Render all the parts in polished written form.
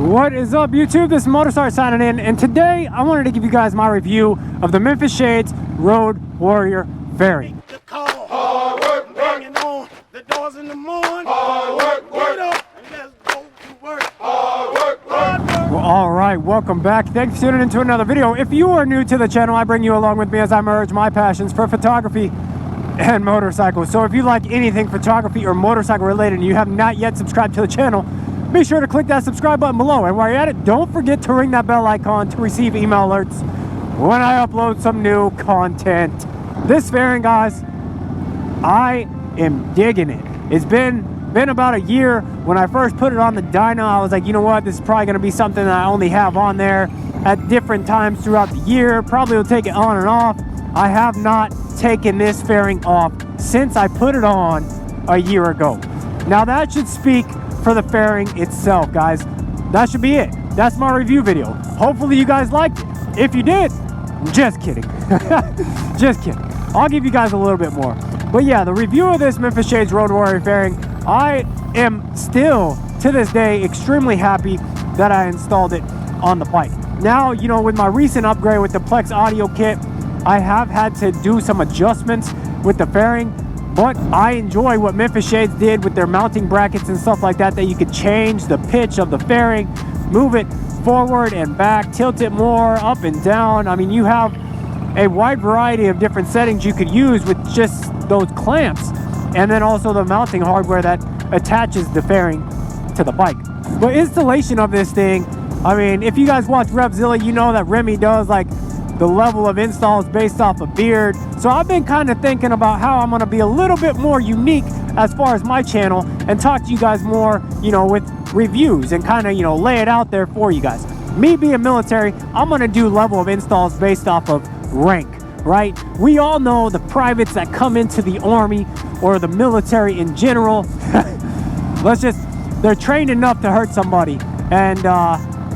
What is up, YouTube? This is MotoSarge signing in, and today I wanted to give you guys my review of the Memphis Shades Road Warrior fairing. Hard work, banging on the doors in the morning. Hard work, get up and let's go to work. Hard work, hard work. Well, all right, welcome back. Thanks for tuning into another video. If you are new to the channel, I bring you along with me as I merge my passions for photography and motorcycles. So if you like anything photography or motorcycle related and you have not yet subscribed to the channel, be sure to click that subscribe button below. And while you're at it, don't forget to ring that bell icon to receive email alerts when I upload some new content. This fairing, guys, I am digging it. It's been about a year. When I first put it on the Dyna, I was like, you know what, this is probably going to be something that I only have on there at different times throughout the year. Probably will take it on and off. I have not taken this fairing off since I put it on a year ago. Now that should speak for the fairing itself, guys. That should be it. That's my review video. Hopefully you guys liked it. If you did, just kidding. Just kidding. I'll give you guys a little bit more. But yeah, the review of this Memphis Shades Road Warrior fairing, I am still to this day extremely happy that I installed it on the bike. Now, you know, with my recent upgrade with the Plex audio kit, I have had to do some adjustments with the fairing, but I enjoy what Memphis Shades did with their mounting brackets and stuff like that you could change the pitch of the fairing, move it forward and back, tilt it more up and down. I mean, you have a wide variety of different settings you could use with just those clamps, and then also the mounting hardware that attaches the fairing to the bike. But installation of this thing, I mean, if you guys watch Revzilla, you know that Remy does like the level of installs based off a beard. So I've been kind of thinking about how I'm going to be a little bit more unique as far as my channel and talk to you guys more, you know, with reviews and kind of, you know, lay it out there for you guys. Me being military, I'm going to do level of installs based off of rank, right? We all know the privates that come into the Army or the military in general, they're trained enough to hurt somebody, and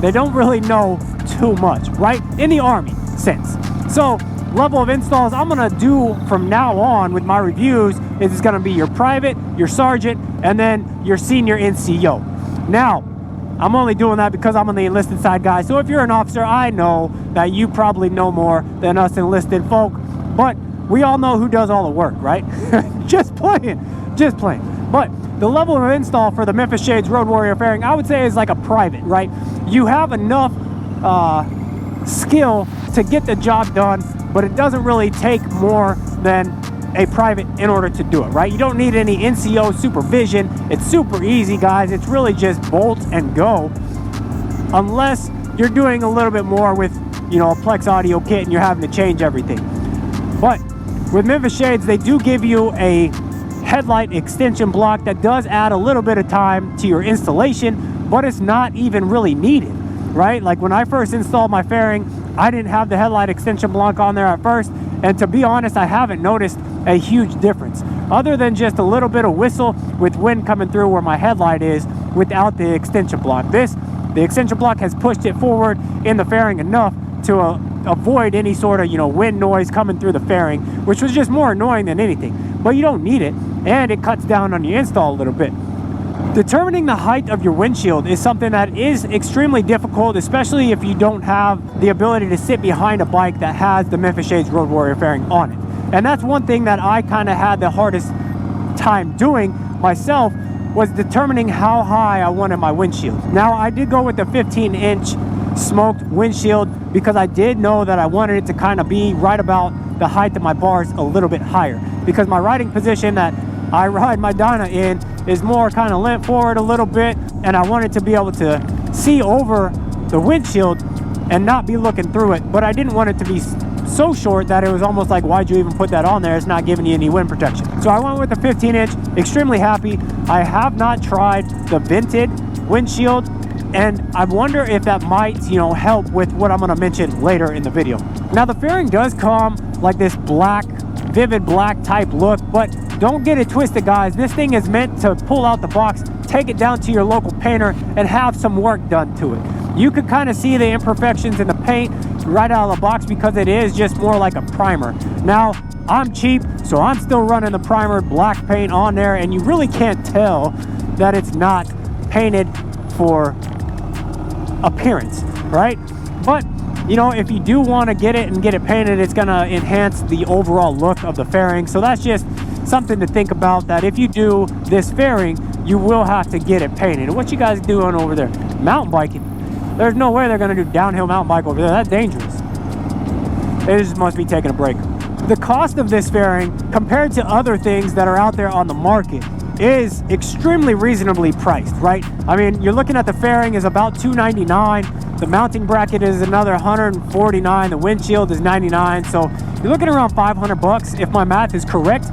they don't really know too much, right? In the Army sense. So level of installs I'm gonna do from now on with my reviews is gonna be your private, your sergeant, and then your senior NCO. Now, I'm only doing that because I'm on the enlisted side, guys. So if you're an officer, I know that you probably know more than us enlisted folk, but we all know who does all the work, right? Just playing. But the level of install for the Memphis Shades Road Warrior fairing, I would say, is like a private, right? You have enough skill to get the job done, but it doesn't really take more than a private in order to do it, right? You don't need any NCO supervision. It's super easy, guys. It's really just bolt and go, unless you're doing a little bit more with, you know, a Plex audio kit and you're having to change everything. But with Memphis Shades, they do give you a headlight extension block that does add a little bit of time to your installation, but it's not even really needed, right? Like when I first installed my fairing, I didn't have the headlight extension block on there at first, and to be honest, I haven't noticed a huge difference other than just a little bit of whistle with wind coming through where my headlight is without the extension block. The extension block has pushed it forward in the fairing enough to avoid any sort of, you know, wind noise coming through the fairing, which was just more annoying than anything. But you don't need it, and it cuts down on your install a little bit. Determining the height of your windshield is something that is extremely difficult, especially if you don't have the ability to sit behind a bike that has the Memphis Shades Road Warrior fairing on it. And that's one thing that I kind of had the hardest time doing myself, was determining how high I wanted my windshield. Now, I did go with the 15-inch smoked windshield because I did know that I wanted it to kind of be right about the height of my bars a little bit higher, because my riding position that I ride my Dyna in is more kind of leant forward a little bit, and I wanted to be able to see over the windshield and not be looking through it, but I didn't want it to be so short that it was almost like, why'd you even put that on there? It's not giving you any wind protection. So I went with the 15-inch, extremely happy. I have not tried the vented windshield, and I wonder if that might, you know, help with what I'm going to mention later in the video. Now, the fairing does come like this black, vivid black type look, but don't get it twisted, guys. This thing is meant to pull out the box, take it down to your local painter, and have some work done to it. You could kind of see the imperfections in the paint right out of the box because it is just more like a primer. Now, I'm cheap, so I'm still running the primer black paint on there, and you really can't tell that it's not painted for appearance, right? But you know, if you do want to get it and get it painted, it's going to enhance the overall look of the fairing. So that's just something to think about, that if you do this fairing, you will have to get it painted. And what you guys doing over there? Mountain biking. There's no way they're going to do downhill mountain bike over there. That's dangerous. They just must be taking a break. The cost of this fairing compared to other things that are out there on the market is extremely reasonably priced, right? I mean, you're looking at the fairing is about $299. The mounting bracket is another $149. The windshield is $99. So you're looking around $500 if my math is correct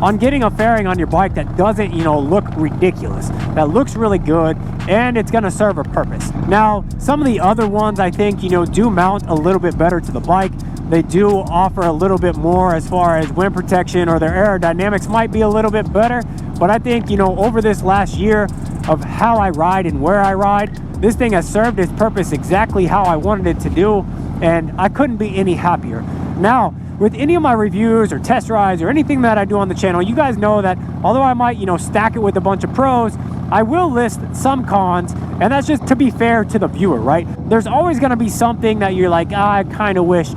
on getting a fairing on your bike that doesn't, you know, look ridiculous, that looks really good, and it's going to serve a purpose. Now, some of the other ones I think, you know, do mount a little bit better to the bike. They do offer a little bit more as far as wind protection, or their aerodynamics might be a little bit better. But I think, you know, over this last year of how I ride and where I ride, this thing has served its purpose exactly how I wanted it to do, and I couldn't be any happier. Now, with any of my reviews or test rides or anything that I do on the channel, you guys know that although I might, you know, stack it with a bunch of pros, I will list some cons, and that's just to be fair to the viewer, right? There's always going to be something that you're like, I kind of wish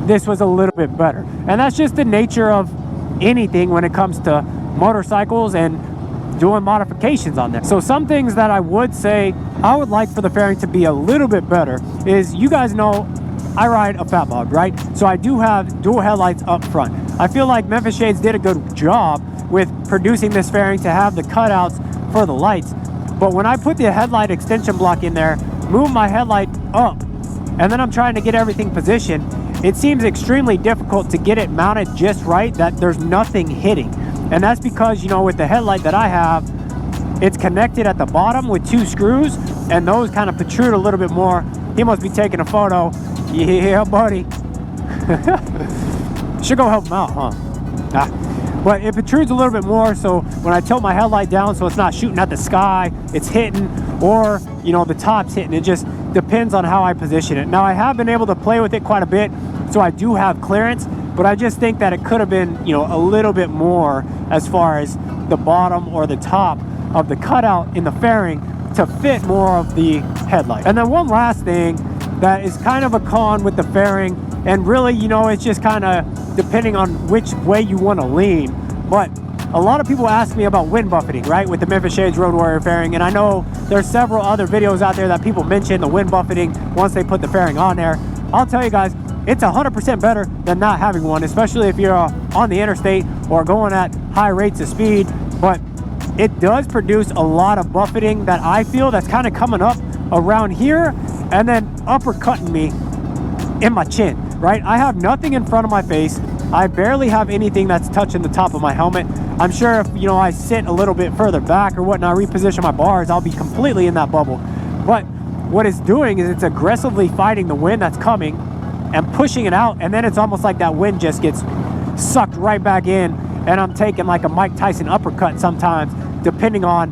this was a little bit better. And that's just the nature of anything when it comes to motorcycles and doing modifications on them. So some things that I would say I would like for the fairing to be a little bit better is, you guys know I ride a fat bog, right? So I do have dual headlights up front. I feel like Memphis Shades did a good job with producing this fairing to have the cutouts for the lights. But when I put the headlight extension block in there, move my headlight up, and then I'm trying to get everything positioned, it seems extremely difficult to get it mounted just right, that there's nothing hitting. And that's because, you know, with the headlight that I have, it's connected at the bottom with 2 screws, and those kind of protrude a little bit more. He must be taking a photo. Yeah, buddy. Should go help him out, huh? Nah. But it protrudes a little bit more, so when I tilt my headlight down so it's not shooting at the sky, it's hitting, or, you know, the top's hitting. It just depends on how I position it. Now, I have been able to play with it quite a bit, so I do have clearance, but I just think that it could have been, you know, a little bit more as far as the bottom or the top of the cutout in the fairing to fit more of the headlight. And then one last thing that is kind of a con with the fairing, and really, you know, it's just kind of depending on which way you want to lean. But a lot of people ask me about wind buffeting, right, with the Memphis Shades Road Warrior fairing, and I know there's several other videos out there that people mention the wind buffeting once they put the fairing on there. I'll tell you guys, it's 100% better than not having one, especially if you're on the interstate or going at high rates of speed. But it does produce a lot of buffeting that I feel that's kind of coming up around here and then uppercutting me in my chin, right? I have nothing in front of my face. I barely have anything that's touching the top of my helmet. I'm sure if, you know, I sit a little bit further back or whatnot, reposition my bars, I'll be completely in that bubble. But what it's doing is it's aggressively fighting the wind that's coming and pushing it out, and then it's almost like that wind just gets sucked right back in, and I'm taking like a Mike Tyson uppercut sometimes, depending on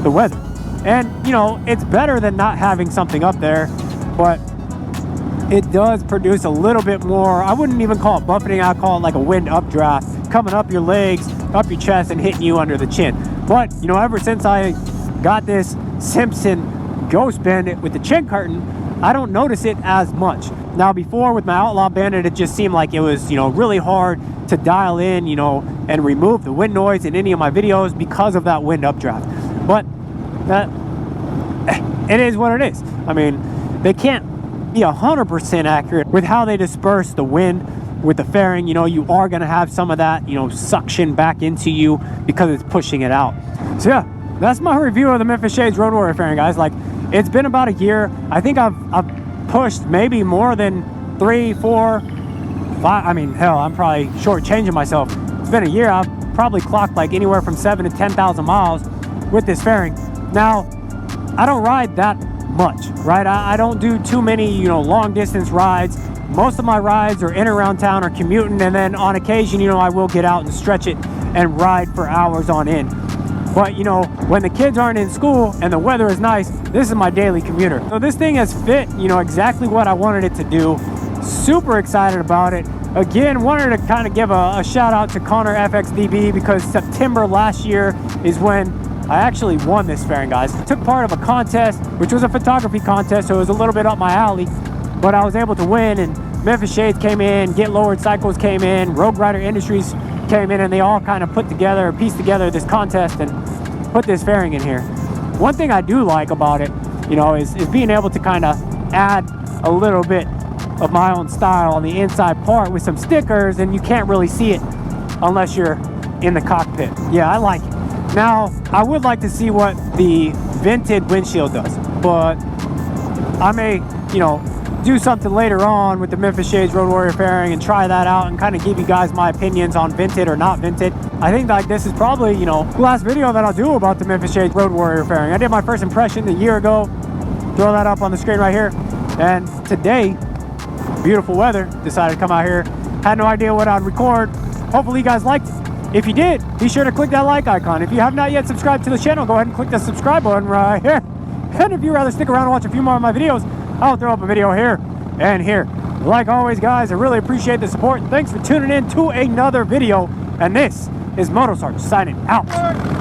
the weather. And, you know, it's better than not having something up there, but it does produce a little bit more. I wouldn't even call it buffeting. I'd call it like a wind updraft coming up your legs, up your chest, and hitting you under the chin. But, you know, ever since I got this Simpson Ghost Bandit with the chin curtain, I don't notice it as much. Now, before with my Outlaw Bandit, it just seemed like it was, you know, really hard to dial in, you know, and remove the wind noise in any of my videos because of that wind updraft. But that, it is what it is. I mean, they can't be 100% accurate with how they disperse the wind with the fairing. You know, you are going to have some of that, you know, suction back into you because it's pushing it out. So yeah, that's my review of the Memphis Shades Road Warrior fairing, guys. Like, it's been about a year. I think I've pushed maybe more than 3, 4, 5. I mean, hell, I'm probably shortchanging myself. It's been a year. I've probably clocked like anywhere from 7,000 to 10,000 miles with this fairing. Now, I don't ride that much, right? I don't do too many, you know, long distance rides. Most of my rides are in and around town or commuting, and then on occasion, you know, I will get out and stretch it and ride for hours on end. But, you know, when the kids aren't in school and the weather is nice, this is my daily commuter. So this thing has fit, you know, exactly what I wanted it to do. Super excited about it. Again, wanted to kind of give a shout out to Connor FXDB, because September last year is when I actually won this fairing, guys. Took part of a contest, which was a photography contest, so it was a little bit up my alley, but I was able to win, and Memphis Shades came in, Get Lowered Cycles came in, Rogue Rider Industries came in, and they all kind of pieced together this contest and put this fairing in here. One thing I do like about it, you know, is being able to kind of add a little bit of my own style on the inside part with some stickers, and you can't really see it unless you're in the cockpit. Yeah, I like it. Now, I would like to see what the vented windshield does, but I may, you know, do something later on with the Memphis Shades Road Warrior fairing and try that out and kind of give you guys my opinions on vented or not vented. I think like this is probably, you know, the last video that I'll do about the Memphis Shades Road Warrior fairing. I did my first impression a year ago. Throw that up on the screen right here. And today, beautiful weather, decided to come out here. Had no idea what I'd record. Hopefully you guys liked it. If you did, be sure to click that like icon. If you have not yet subscribed to the channel, go ahead and click the subscribe button right here. And if you'd rather stick around and watch a few more of my videos, I'll throw up a video here and here. Like always, guys, I really appreciate the support. Thanks for tuning in to another video. And this is MotoSarge signing out.